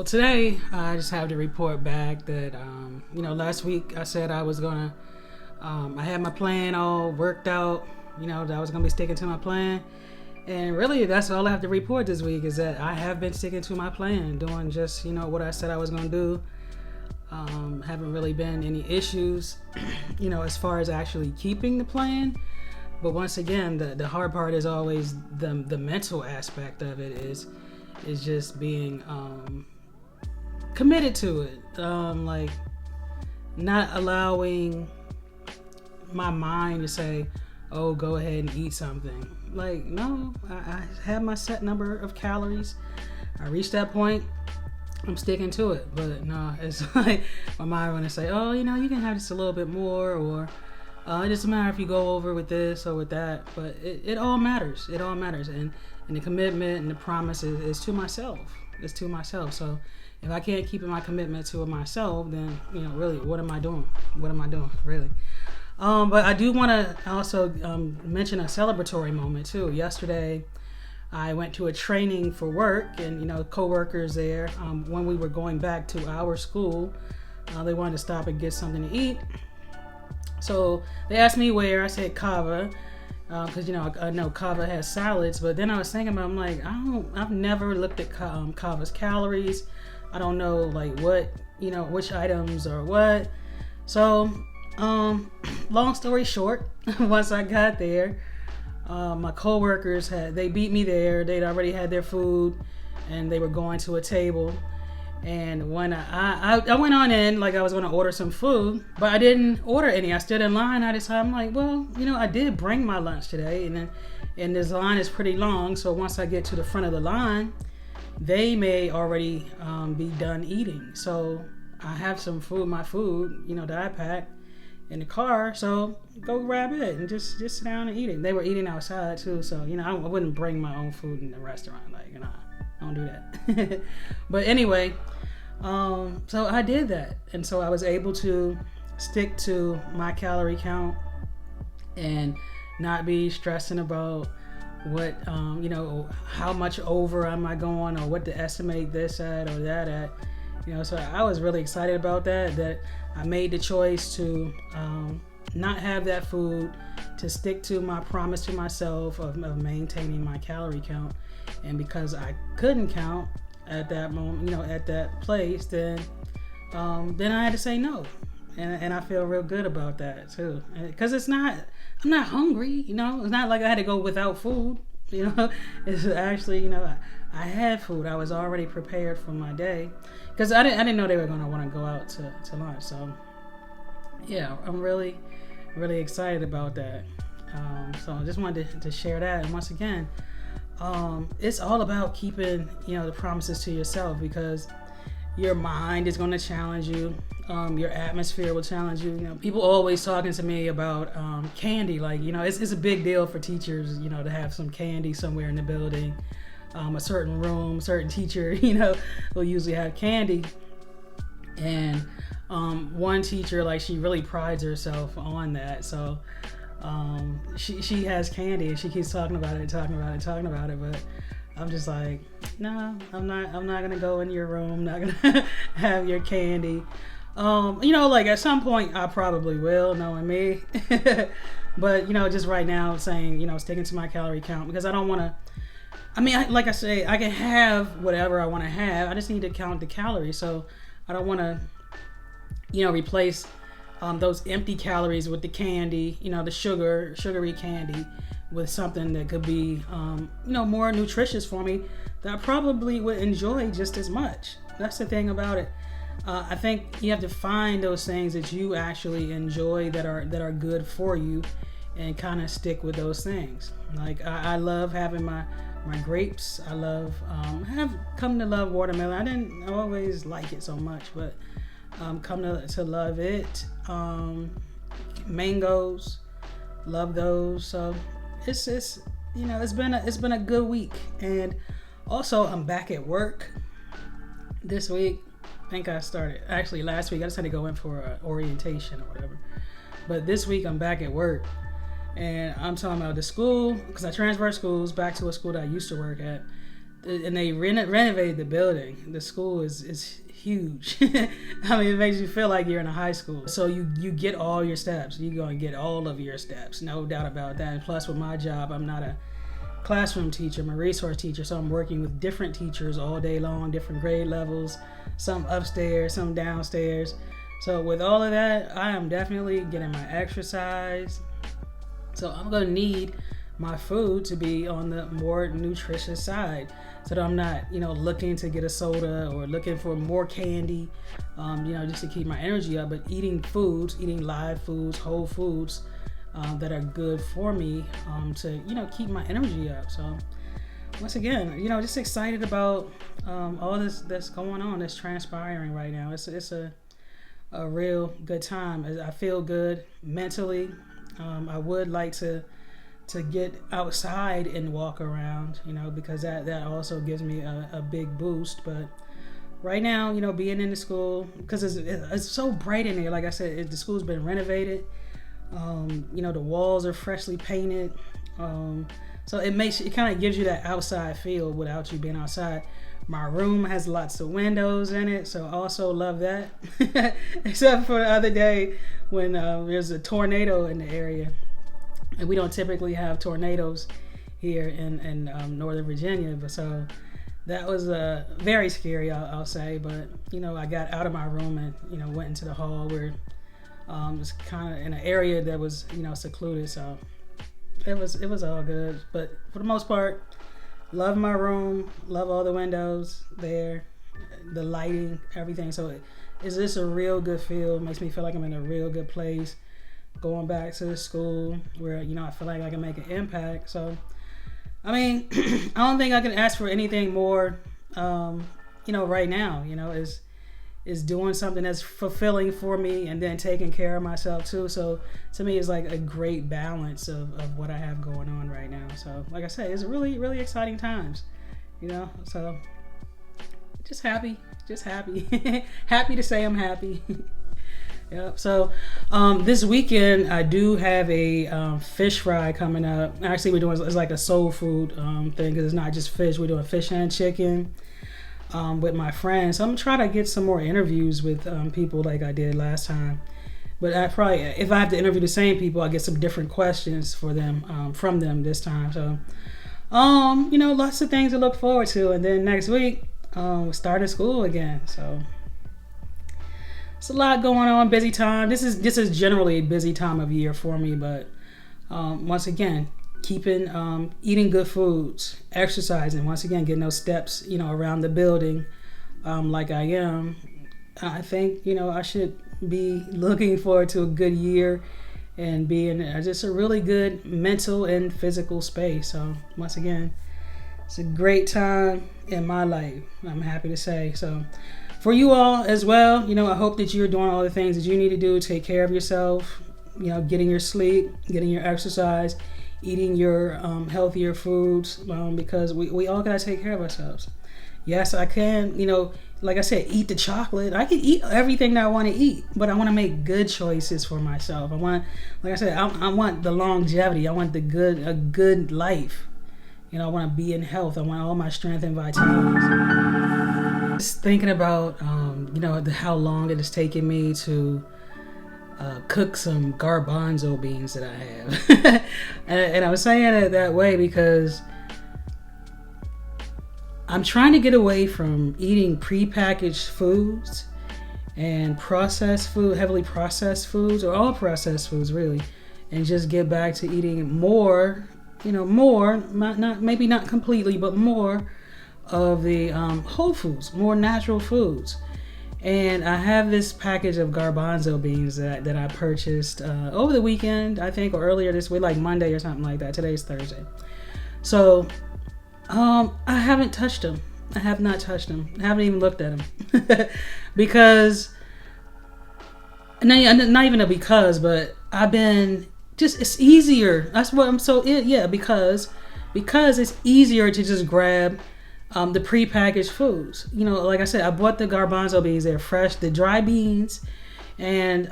Well, today I just have to report back that, last week I said I was gonna, I had my plan all worked out, that I was gonna be sticking to my plan. And really, that's all I have to report this week is that I have been sticking to my plan, doing just, what I said I was gonna do. Haven't really been any issues, as far as actually keeping the plan. But once again, the hard part is always the mental aspect of it is just being committed to it, like not allowing my mind to say, oh, go ahead and eat something. Like, no, I have my set number of calories. I reached that point, I'm sticking to it. But no, it's like my mind want to say, oh, you can have just a little bit more, or it doesn't matter if you go over with this or with that. But it all matters. It all matters. And the commitment and the promise is to myself. It's to myself. So if I can't keep my commitment to myself, then, really, what am I doing? What am I doing, really? But I do want to also mention a celebratory moment, too. Yesterday, I went to a training for work, and, coworkers there, when we were going back to our school, they wanted to stop and get something to eat. So they asked me where. I said Kava, because, I know Kava has salads. But then I was thinking about, I'm like, I've never looked at Kava's calories. I don't know, like, what, which items or what. So, long story short, once I got there, my coworkers they beat me there. They'd already had their food, and they were going to a table. And when I went on in, like I was going to order some food, but I didn't order any. I stood in line. I decided, I'm like, well, I did bring my lunch today, and this line is pretty long. So once I get to the front of the line, they may already be done eating. So I have some food, my food, that I packed in the car. So go grab it and just sit down and eat it. They were eating outside too. So, I wouldn't bring my own food in the restaurant. Like, I don't do that. But anyway, so I did that. And so I was able to stick to my calorie count and not be stressing about what, how much over am I going, or what to estimate this at or that at. So I was really excited about that I made the choice to not have that food, to stick to my promise to myself of maintaining my calorie count. And because I couldn't count at that moment, at that place, then I had to say no. And I feel real good about that too. Because I'm not hungry, it's not like I had to go without food, It's actually, I had food. I was already prepared for my day. Because I didn't know they were going to want to go out to lunch. So, yeah, I'm really, really excited about that. So I just wanted to share that. And once again, it's all about keeping, the promises to yourself, because your mind is going to challenge you. Your atmosphere will challenge you. People always talking to me about candy. Like, it's a big deal for teachers, to have some candy somewhere in the building. A certain room, certain teacher, will usually have candy. And one teacher, like, she really prides herself on that. So she has candy, and she keeps talking about it. But I'm just like, no, I'm not gonna go in your room. Not gonna have your candy. Like at some point I probably will, knowing me. But just right now, saying, sticking to my calorie count, because I don't want to. Like I say, I can have whatever I want to have. I just need to count the calories. So I don't want to, replace those empty calories with the candy, the sugary candy, with something that could be, more nutritious for me, that I probably would enjoy just as much. That's the thing about it. I think you have to find those things that you actually enjoy, that are good for you, and kind of stick with those things. Like I love having my grapes. I love have come to love watermelon. I didn't always like it so much, but come to love it. Mangoes, love those. So it's been a good week. And also, I'm back at work this week. I think I started actually last week. I just had to go in for orientation or whatever. But this week I'm back at work. And I'm talking about the school, because I transferred schools back to a school that I used to work at. and they renovated the building. The school is huge. I mean, it makes you feel like you're in a high school. So you get all your steps. You're going to get all of your steps, no doubt about that. And plus, with my job, I'm not a classroom teacher. I'm a resource teacher, so I'm working with different teachers all day long, different grade levels, some upstairs, some downstairs. So with all of that, I am definitely getting my exercise. So I'm going to need my food to be on the more nutritious side, so that I'm not, looking to get a soda or looking for more candy, just to keep my energy up. But eating live foods, whole foods, that are good for me, to keep my energy up. So once again, just excited about all this that's going on, that's transpiring right now. It's a real good time. I feel good mentally. I would like to get outside and walk around, because that also gives me a big boost. But right now, being in the school, because it's so bright in there. Like I said, the school's been renovated. The walls are freshly painted. So it kind of gives you that outside feel without you being outside. My room has lots of windows in it, so I also love that. Except for the other day when there's a tornado in the area. And we don't typically have tornadoes here in Northern Virginia, but so that was very scary, I'll say. But I got out of my room and went into the hall where it was kind of in an area that was secluded. So it was all good. But for the most part, love my room, love all the windows there, the lighting, everything. So it's just a real good feel. It makes me feel like I'm in a real good place. Going back to the school where, I feel like I can make an impact. So, I mean, I don't think I can ask for anything more, right now, is doing something that's fulfilling for me and then taking care of myself too. So to me, it's like a great balance of what I have going on right now. So like I said, it's really, really exciting times, so just happy, happy to say I'm happy. Yep. So this weekend I do have a fish fry coming up. Actually, it's like a soul food thing, because it's not just fish. We're doing fish and chicken with my friends. So I'm gonna try to get some more interviews with people like I did last time. But if I have to interview the same people, I'll get some different questions for them from them this time. So lots of things to look forward to. And then next week we're starting school again. So it's a lot going on, busy time. This is generally a busy time of year for me, but once again, keeping eating good foods, exercising, once again, getting those steps, around the building, like I am. I think, I should be looking forward to a good year and be in just a really good mental and physical space. So once again, it's a great time in my life, I'm happy to say. So for you all as well, I hope that you're doing all the things that you need to do to take care of yourself, getting your sleep, getting your exercise, eating your healthier foods, because we all got to take care of ourselves. Yes, I can, like I said, eat the chocolate. I can eat everything that I want to eat, but I want to make good choices for myself. I want, like I said, I want the longevity. I want a good life. I want to be in health. I want all my strength and vitality. Just thinking about, how long it has taken me to cook some garbanzo beans that I have. and I was saying it that way because I'm trying to get away from eating prepackaged foods and heavily processed foods, or all processed foods really, and just get back to eating more, maybe not completely, but more of the whole foods, more natural foods. And I have this package of garbanzo beans that I purchased over the weekend, I think, or earlier this week, like Monday or something like that. Today's Thursday. So I haven't touched them. I have not touched them. I haven't even looked at them. Because, not even but I've been, it's easier. That's what I'm because it's easier to just grab the prepackaged foods. Like I said, I bought the garbanzo beans. They're fresh, the dry beans. And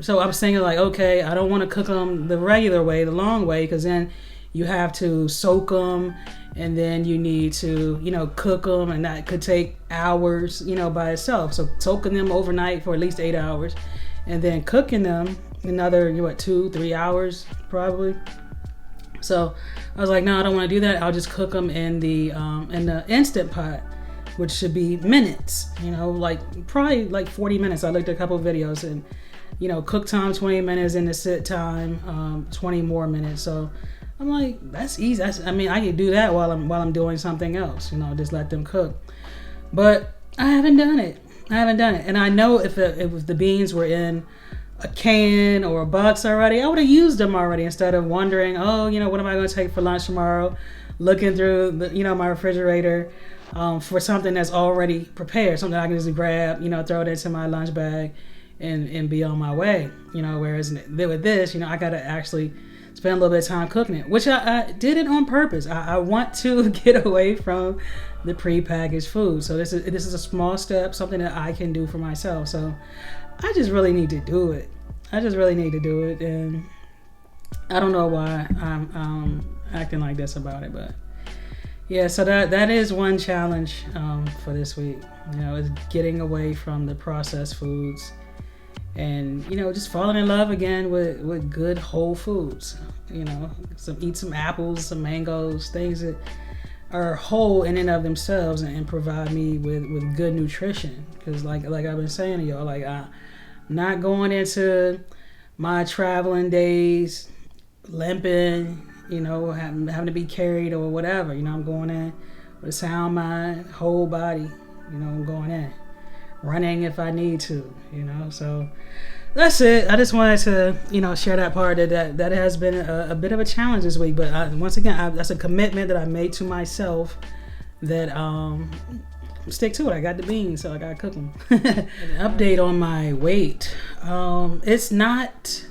so I was thinking like, okay, I don't want to cook them the regular way, the long way, because then you have to soak them, and then you need to, cook them, and that could take hours, by itself. So soaking them overnight for at least 8 hours, and then cooking them another 2-3 hours probably. So I was like, no, I don't want to do that. I'll just cook them in the Instant Pot, which should be minutes, probably like 40 minutes. I looked at a couple of videos, and cook time 20 minutes, and the sit time 20 more minutes. So I'm like, that's easy. I can do that while I'm doing something else, just let them cook. But I haven't done it. And I know if the beans were in a can or a box already, I would have used them already, instead of wondering, what am I going to take for lunch tomorrow? Looking through my refrigerator for something that's already prepared, something I can just grab, throw it into my lunch bag and be on my way. Whereas with this, I got to actually spend a little bit of time cooking it, which I did it on purpose. I want to get away from the prepackaged food. So this is a small step, something that I can do for myself. So I just really need to do it. And I don't know why I'm acting like this about it, but yeah. So that is one challenge for this week. Is getting away from the processed foods, and just falling in love again with good whole foods. Eat some apples, some mangoes, things that are whole in and of themselves, and provide me with good nutrition. Because like I've been saying to y'all, like I'm not going into my traveling days limping, having to be carried or whatever. I'm going in with a sound mind, whole body. I'm going in, running if I need to. So that's it. I just wanted to, share that part that has been a bit of a challenge this week. But once again, that's a commitment that I made to myself, that stick to it. I got the beans, so I gotta cook them. An update on my weight. It's not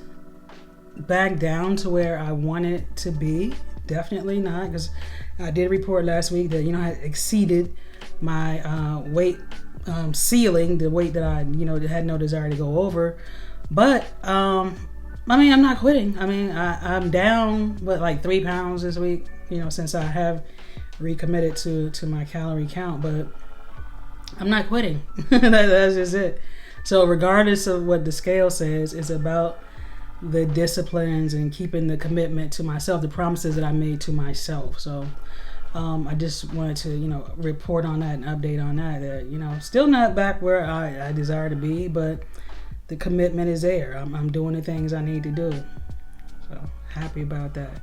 back down to where I want it to be. Definitely not, because I did report last week that I exceeded my weight ceiling, the weight that I had no desire to go over. But I'm not quitting. I'm down like 3 pounds this week, since I have recommitted to my calorie count. But I'm not quitting. That's just it. So regardless of what the scale says, it's about the disciplines and keeping the commitment to myself, the promises that I made to myself. So I just wanted to, report on that and update on that, still not back where I desire to be, but the commitment is there. I'm doing the things I need to do. So happy about that.